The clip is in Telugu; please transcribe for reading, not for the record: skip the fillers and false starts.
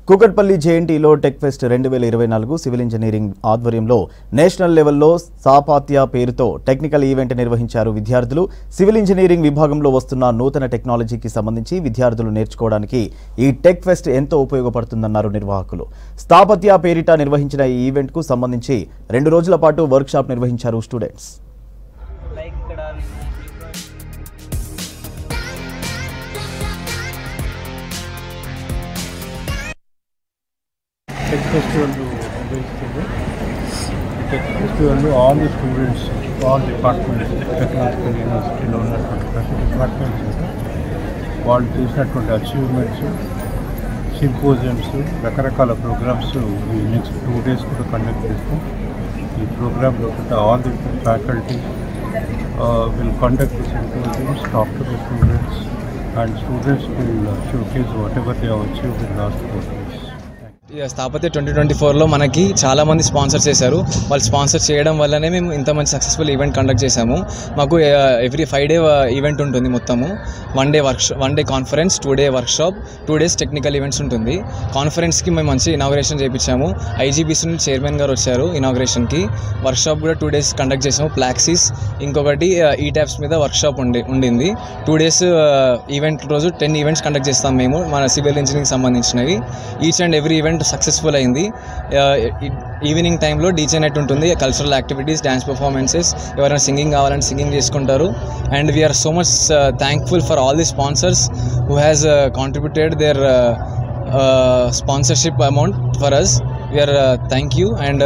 కూకట్పల్లి జేఎన్టీలో టెక్ ఫెస్ట్ 2024 సివిల్ ఇంజనీరింగ్ ఆధ్వర్యంలో నేషనల్ లెవెల్లో సాపాత్య పేరుతో టెక్నికల్ ఈవెంట్ నిర్వహించారు విద్యార్థులు. సివిల్ ఇంజనీరింగ్ విభాగంలో వస్తున్న నూతన టెక్నాలజీకి సంబంధించి విద్యార్థులు నేర్చుకోవడానికి ఈ టెక్ ఫెస్ట్ ఎంతో ఉపయోగపడుతుందన్నారు నిర్వాహకులు. స్థాపత్య పేరిట నిర్వహించిన ఈ ఈవెంట్కు సంబంధించి 2 రోజుల పాటు వర్క్షాప్ నిర్వహించారు students. Tech Festival all the students, all departments, technological university ప్రతి డిపార్ట్మెంట్స్ వాళ్ళు చేసినటువంటి అచీవ్మెంట్స్, సింపోజియమ్స్, రకరకాల ప్రోగ్రామ్స్ ఈ నెక్స్ట్ 2 days కూడా కండక్ట్ చేస్తాం. ఈ ప్రోగ్రామ్లో all the faculty will conduct the symposiums, talk to the students, and students will showcase whatever they have achieved in the last 4 years. స్థాపత్య 2024లో మనకి చాలామంది స్పాన్సర్ చేశారు. వాళ్ళు స్పాన్సర్ చేయడం వల్లనే మేము ఇంత మంచి సక్సెస్ఫుల్ ఈవెంట్ కండక్ట్ చేశాము. మాకు ఎవ్రీ 5 day ఈవెంట్ ఉంటుంది. మొత్తము 1 day conference, 2 day workshop, 2 days technical events ఉంటుంది. కాన్ఫరెన్స్కి మేము మంచి ఇనాగ్రేషన్ చేయించాము. ఐజీబీసీ నుంచి చైర్మన్ గారు వచ్చారు ఇనాగ్రేషన్కి. వర్క్షాప్ కూడా 2 days కండక్ట్ చేసాము. ప్లాక్సీస్, ఇంకొకటి ఈ ట్యాప్స్ మీద వర్క్షాప్ ఉండింది. 2 days ఈవెంట్ రోజు 10 ఈవెంట్స్ కండక్ట్ చేస్తాం మేము మన సివిల్ ఇంజనీరింగ్ సంబంధించినవి. Each and every event successful అయింది. ఈవినింగ్ టైంలో డీజే నైట్ ఉంటుంది, కల్చరల్ యాక్టివిటీస్, డ్యాన్స్ పర్ఫార్మెన్సెస్, ఎవరైనా సింగింగ్ కావాలంటే సింగింగ్ చేసుకుంటారు. And we are so much thankful for all the sponsors who has contributed their sponsorship amount for us. We are thank you and